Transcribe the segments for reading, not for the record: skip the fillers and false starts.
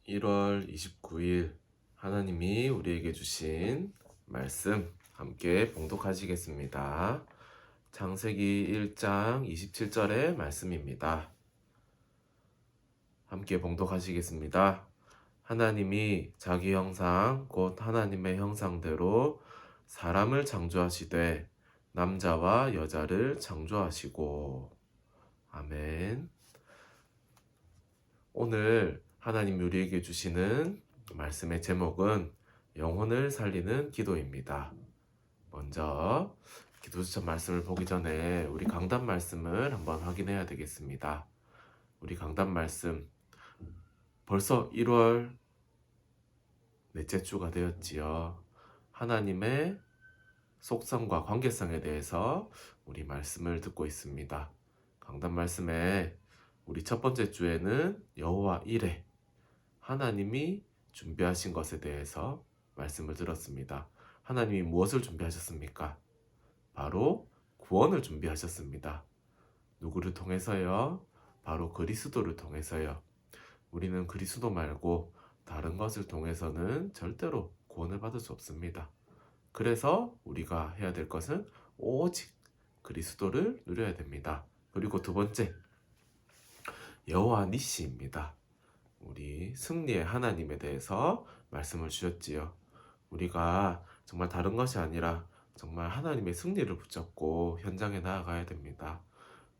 1월 29일 하나님이 우리에게 주신 말씀 함께 봉독하시겠습니다. 창세기 1장 27절의 말씀입니다. 함께 봉독하시겠습니다. 하나님이 자기 형상 곧 하나님의 형상대로 사람을 창조하시되 남자와 여자를 창조하시고. 아멘. 오늘 하나님이 우리에게 주시는 말씀의 제목은 영혼을 살리는 기도입니다. 먼저 기도 추천 말씀을 보기 전에 우리 강단 말씀을 한번 확인해야 되겠습니다. 우리 강단 말씀 벌써 1월 넷째 주가 되었지요. 하나님의 속성과 관계성에 대해서 우리 말씀을 듣고 있습니다. 강단 말씀에 우리 첫 번째 주에는 여호와 이레, 하나님이 준비하신 것에 대해서 말씀을 들었습니다. 하나님이 무엇을 준비하셨습니까? 바로 구원을 준비하셨습니다. 누구를 통해서요? 바로 그리스도를 통해서요. 우리는 그리스도 말고 다른 것을 통해서는 절대로 구원을 받을 수 없습니다. 그래서 우리가 해야 될 것은 오직 그리스도를 누려야 됩니다. 그리고 두 번째, 여호와 니시입니다. 우리 승리의 하나님에 대해서 말씀을 주셨지요. 우리가 정말 다른 것이 아니라 정말 하나님의 승리를 붙잡고 현장에 나아가야 됩니다.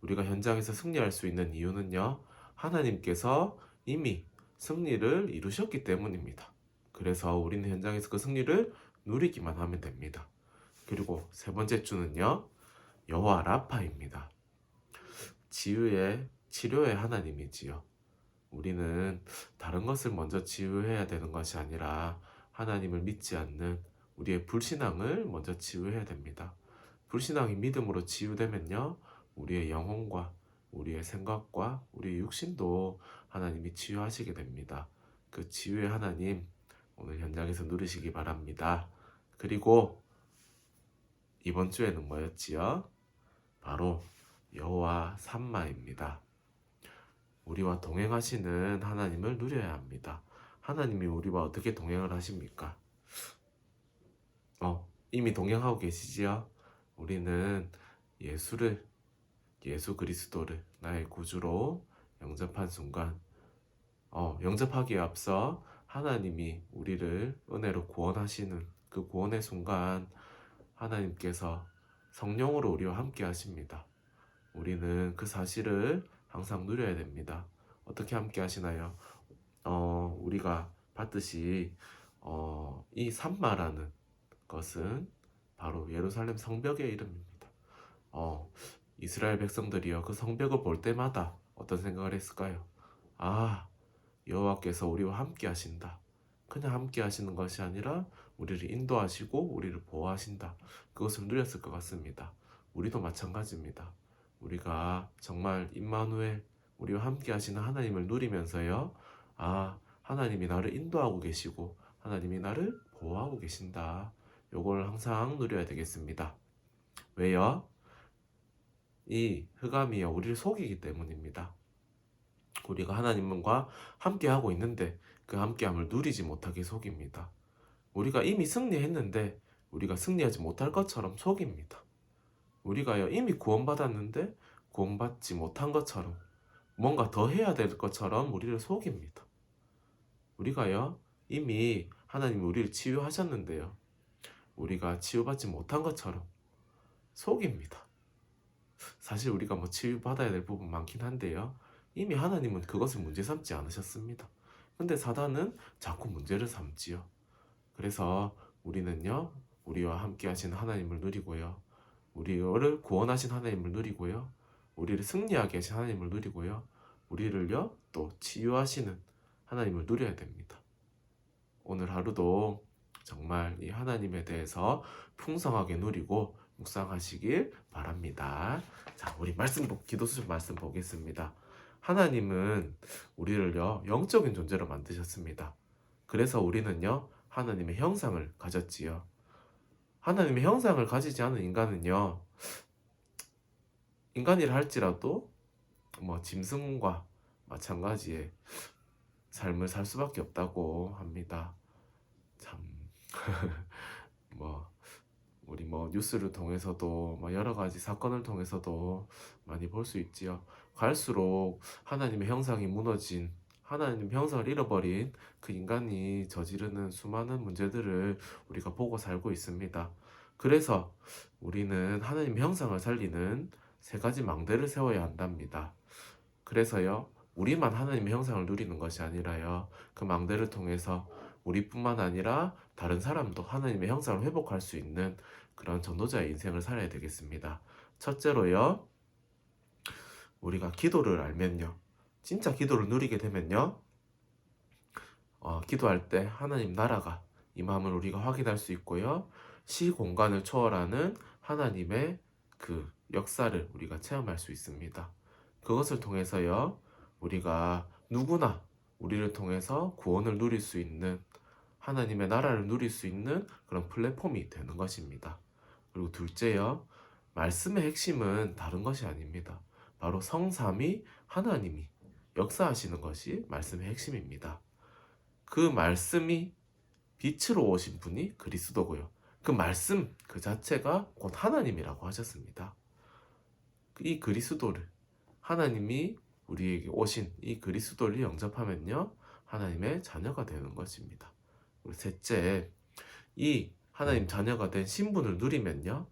우리가 현장에서 승리할 수 있는 이유는요, 하나님께서 이미 승리를 이루셨기 때문입니다. 그래서 우리는 현장에서 그 승리를 누리기만 하면 됩니다. 그리고 세 번째 주는요, 여호와 라파입니다. 치료의 하나님이지요. 우리는 다른 것을 먼저 치유해야 되는 것이 아니라 하나님을 믿지 않는 우리의 불신앙을 먼저 치유해야 됩니다. 불신앙이 믿음으로 치유되면요, 우리의 영혼과 우리의 생각과 우리의 육신도 하나님이 치유하시게 됩니다. 그 치유의 하나님 오늘 현장에서 누리시기 바랍니다. 그리고 이번 주에는 뭐였지요? 바로 여호와 삼마입니다. 우리와 동행하시는 하나님을 누려야 합니다. 하나님이 우리와 어떻게 동행을 하십니까? 이미 동행하고 계시지요? 우리는 예수 그리스도를 나의 구주로 영접한 순간, 영접하기에 앞서 하나님이 우리를 은혜로 구원하시는 그 구원의 순간 하나님께서 성령으로 우리와 함께 하십니다. 우리는 그 사실을 항상 누려야 됩니다. 어떻게 함께 하시나요? 우리가 봤듯이 이 산마라는 것은 바로 예루살렘 성벽의 이름입니다. 이스라엘 백성들이요, 그 성벽을 볼 때마다 어떤 생각을 했을까요? 여호와께서 우리와 함께 하신다. 그냥 함께 하시는 것이 아니라 우리를 인도하시고 우리를 보호하신다. 그것을 누렸을 것 같습니다. 우리도 마찬가지입니다. 우리가 정말 임마누엘, 우리와 함께 하시는 하나님을 누리면서요, 하나님이 나를 인도하고 계시고 하나님이 나를 보호하고 계신다. 요걸 항상 누려야 되겠습니다. 왜요? 이 흑암이요, 우리를 속이기 때문입니다. 우리가 하나님과 함께하고 있는데 그 함께함을 누리지 못하게 속입니다. 우리가 이미 승리했는데 우리가 승리하지 못할 것처럼 속입니다. 우리가요, 이미 구원받았는데 구원받지 못한 것처럼 뭔가 더 해야 될 것처럼 우리를 속입니다. 우리가요, 이미 하나님이 우리를 치유하셨는데요, 우리가 치유받지 못한 것처럼 속입니다. 사실 우리가 치유받아야 될 부분 많긴 한데요, 이미 하나님은 그것을 문제 삼지 않으셨습니다. 근데 사단은 자꾸 문제를 삼지요. 그래서 우리는요, 우리와 함께 하신 하나님을 누리고요, 우리를 구원하신 하나님을 누리고요, 우리를 승리하게 하신 하나님을 누리고요, 우리를요 또 치유하시는 하나님을 누려야 됩니다. 오늘 하루도 정말 이 하나님에 대해서 풍성하게 누리고 묵상하시길 바랍니다. 자, 우리 기도수 말씀 보겠습니다. 하나님은 우리를요, 영적인 존재로 만드셨습니다. 그래서 우리는요, 하나님의 형상을 가졌지요. 하나님의 형상을 가지지 않은 인간은요, 인간이라 할지라도 짐승과 마찬가지의 삶을 살 수밖에 없다고 합니다. 참 뭐 우리 뭐 뉴스를 통해서도 뭐 여러 가지 사건을 통해서도 많이 볼 수 있지요. 갈수록 하나님의 형상이 무너진 하나님 형상을 잃어버린 그 인간이 저지르는 수많은 문제들을 우리가 보고 살고 있습니다. 그래서 우리는 하나님의 형상을 살리는 세 가지 망대를 세워야 한답니다. 그래서요, 우리만 하나님의 형상을 누리는 것이 아니라요, 그 망대를 통해서 우리뿐만 아니라 다른 사람도 하나님의 형상을 회복할 수 있는 그런 전도자의 인생을 살아야 되겠습니다. 첫째로요, 우리가 기도를 알면요, 진짜 기도를 누리게 되면요, 기도할 때 하나님 나라가 이 마음을 우리가 확인할 수 있고요, 시 공간을 초월하는 하나님의 그 역사를 우리가 체험할 수 있습니다. 그것을 통해서요, 우리가 누구나 우리를 통해서 구원을 누릴 수 있는 하나님의 나라를 누릴 수 있는 그런 플랫폼이 되는 것입니다. 그리고 둘째요, 말씀의 핵심은 다른 것이 아닙니다. 바로 성삼위 하나님이 역사하시는 것이 말씀의 핵심입니다. 그 말씀이 빛으로 오신 분이 그리스도고요. 그 말씀 그 자체가 곧 하나님이라고 하셨습니다. 이 그리스도를 하나님이 우리에게 오신 이 그리스도를 영접하면요, 하나님의 자녀가 되는 것입니다. 그리고 셋째, 이 하나님 자녀가 된 신분을 누리면요,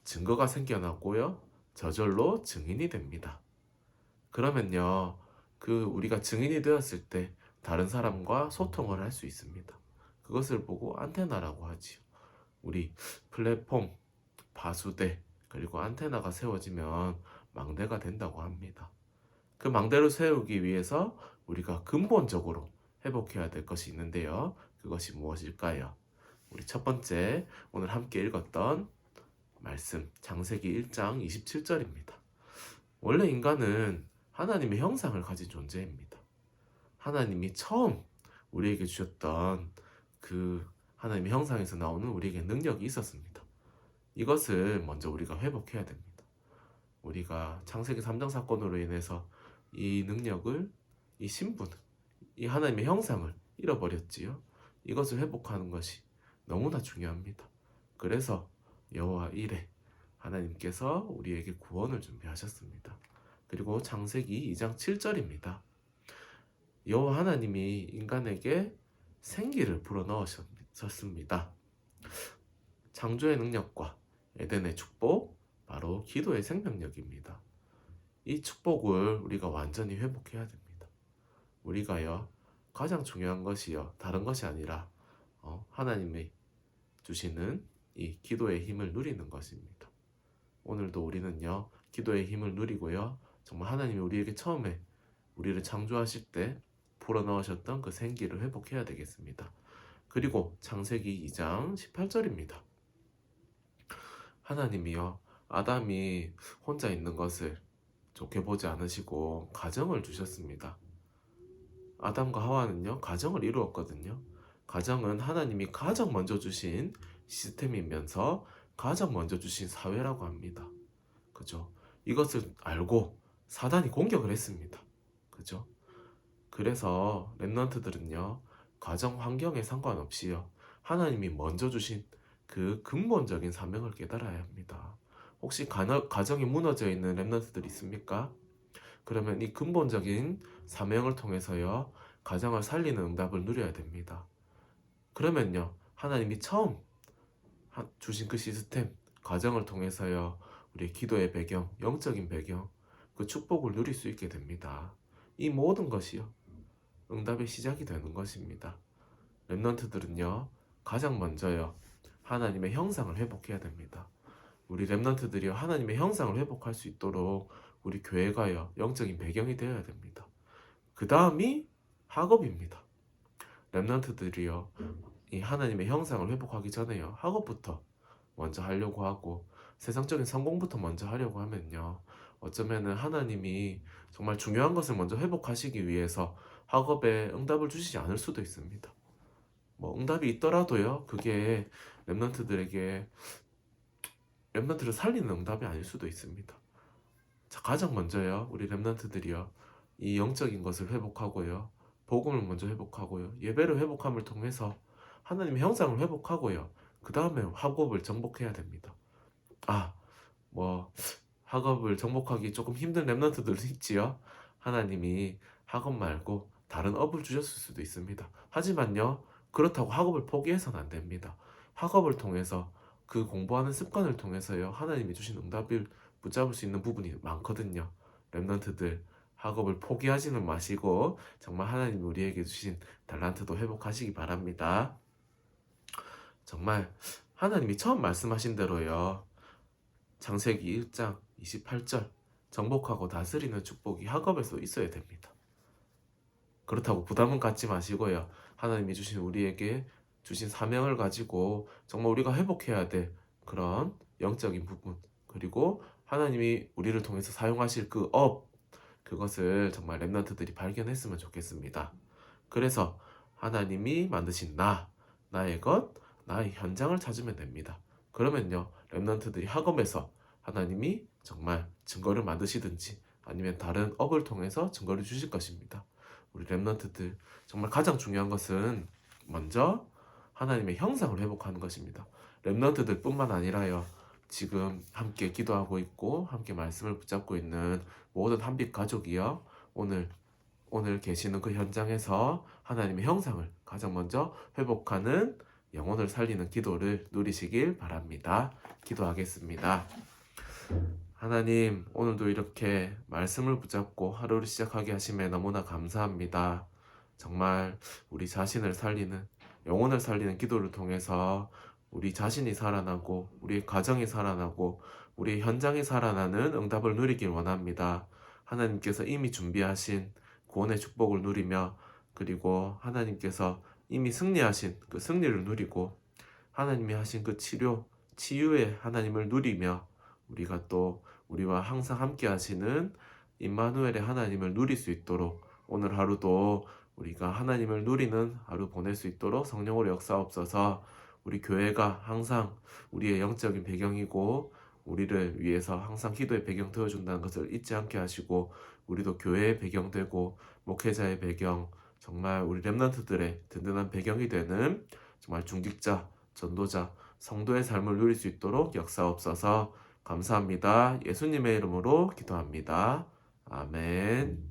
증거가 생겨나고요, 저절로 증인이 됩니다. 그러면요, 그 우리가 증인이 되었을 때 다른 사람과 소통을 할 수 있습니다. 그것을 보고 안테나라고 하지요. 우리 플랫폼, 바수대, 그리고 안테나가 세워지면 망대가 된다고 합니다. 그 망대를 세우기 위해서 우리가 근본적으로 회복해야 될 것이 있는데요. 그것이 무엇일까요? 우리 첫 번째, 오늘 함께 읽었던 말씀, 창세기 1장 27절입니다. 원래 인간은 하나님의 형상을 가진 존재입니다. 하나님이 처음 우리에게 주셨던 그 하나님의 형상에서 나오는 우리에게 능력이 있었습니다. 이것을 먼저 우리가 회복해야 됩니다. 우리가 창세기 3장 사건으로 인해서 이 능력을, 이 신분을, 이 하나님의 형상을 잃어버렸지요. 이것을 회복하는 것이 너무나 중요합니다. 그래서 여호와 이레 하나님께서 우리에게 구원을 준비하셨습니다. 그리고 창세기 2장 7절입니다. 여호와 하나님이 인간에게 생기를 불어넣으셨습니다. 창조의 능력과 에덴의 축복, 바로 기도의 생명력입니다. 이 축복을 우리가 완전히 회복해야 됩니다. 우리가요, 가장 중요한 것이요, 다른 것이 아니라 하나님이 주시는 이 기도의 힘을 누리는 것입니다. 오늘도 우리는요, 기도의 힘을 누리고요, 정말 하나님이 우리에게 처음에 우리를 창조하실 때 불어넣으셨던 그 생기를 회복해야 되겠습니다. 그리고 창세기 2장 18절입니다. 하나님이요, 아담이 혼자 있는 것을 좋게 보지 않으시고 가정을 주셨습니다. 아담과 하와는요, 가정을 이루었거든요. 가정은 하나님이 가장 먼저 주신 시스템이면서 가장 먼저 주신 사회라고 합니다. 그죠? 이것을 알고 사단이 공격을 했습니다. 그죠? 그래서 렘넌트들은요, 가정 환경에 상관없이요, 하나님이 먼저 주신 그 근본적인 사명을 깨달아야 합니다. 혹시 가정이 무너져 있는 렘넌트들 있습니까? 그러면 이 근본적인 사명을 통해서요, 가정을 살리는 응답을 누려야 됩니다. 그러면요, 하나님이 처음 주신 그 시스템, 가정을 통해서요, 우리 기도의 배경, 영적인 배경, 그 축복을 누릴 수 있게 됩니다. 이 모든 것이요, 응답의 시작이 되는 것입니다. 렘넌트들은요, 가장 먼저요, 하나님의 형상을 회복해야 됩니다. 우리 렘넌트들이요, 하나님의 형상을 회복할 수 있도록 우리 교회가요, 영적인 배경이 되어야 됩니다. 그 다음이 학업입니다. 렘넌트들이요, 이 하나님의 형상을 회복하기 전에요, 학업부터 먼저 하려고 하고 세상적인 성공부터 먼저 하려고 하면요, 어쩌면은 하나님이 정말 중요한 것을 먼저 회복하시기 위해서 학업에 응답을 주시지 않을 수도 있습니다. 뭐 응답이 있더라도요, 그게 렘넌트들에게 렘넌트를 살리는 응답이 아닐 수도 있습니다. 자, 가장 먼저요, 우리 렘넌트들이요, 이 영적인 것을 회복하고요, 복음을 먼저 회복하고요. 예배를 회복함을 통해서 하나님의 형상을 회복하고요. 그 다음에 학업을 정복해야 됩니다. 뭐 학업을 정복하기 조금 힘든 렘넌트들도 있지요. 하나님이 학업 말고 다른 업을 주셨을 수도 있습니다. 하지만요, 그렇다고 학업을 포기해서는 안 됩니다. 학업을 통해서 그 공부하는 습관을 통해서요, 하나님이 주신 응답을 붙잡을 수 있는 부분이 많거든요. 렘넌트들 학업을 포기하지는 마시고 정말 하나님이 우리에게 주신 달란트도 회복하시기 바랍니다. 정말 하나님이 처음 말씀하신 대로요. 창세기 1장 28절 정복하고 다스리는 축복이 학업에서 있어야 됩니다. 그렇다고 부담은 갖지 마시고요. 하나님이 주신 우리에게 주신 사명을 가지고 정말 우리가 회복해야 될 그런 영적인 부분, 그리고 하나님이 우리를 통해서 사용하실 그 그것을 정말 렘넌트들이 발견했으면 좋겠습니다. 그래서 하나님이 만드신 나의 것, 나의 현장을 찾으면 됩니다. 그러면요, 렘넌트들이 학업에서 하나님이 정말 증거를 만드시든지 아니면 다른 업을 통해서 증거를 주실 것입니다. 우리 렘넌트들 정말 가장 중요한 것은 먼저 하나님의 형상을 회복하는 것입니다. 렘넌트들 뿐만 아니라요, 지금 함께 기도하고 있고 함께 말씀을 붙잡고 있는 모든 한빛 가족이요, 오늘 계시는 그 현장에서 하나님의 형상을 가장 먼저 회복하는 영혼을 살리는 기도를 누리시길 바랍니다. 기도하겠습니다. 하나님, 오늘도 이렇게 말씀을 붙잡고 하루를 시작하게 하심에 너무나 감사합니다. 정말 우리 자신을 살리는, 영혼을 살리는 기도를 통해서 우리 자신이 살아나고 우리 가정이 살아나고 우리 현장이 살아나는 응답을 누리길 원합니다. 하나님께서 이미 준비하신 구원의 축복을 누리며, 그리고 하나님께서 이미 승리하신 그 승리를 누리고 하나님이 하신 그 치유의 하나님을 누리며, 우리가 또 우리와 항상 함께 하시는 임마누엘의 하나님을 누릴 수 있도록 오늘 하루도 우리가 하나님을 누리는 하루 보낼 수 있도록 성령으로 역사옵소서. 우리 교회가 항상 우리의 영적인 배경이고 우리를 위해서 항상 기도의 배경 되어준다는 것을 잊지 않게 하시고, 우리도 교회의 배경 되고 목회자의 배경, 정말 우리 렘넌트들의 든든한 배경이 되는 정말 중직자, 전도자, 성도의 삶을 누릴 수 있도록 역사옵소서. 감사합니다. 예수님의 이름으로 기도합니다. 아멘.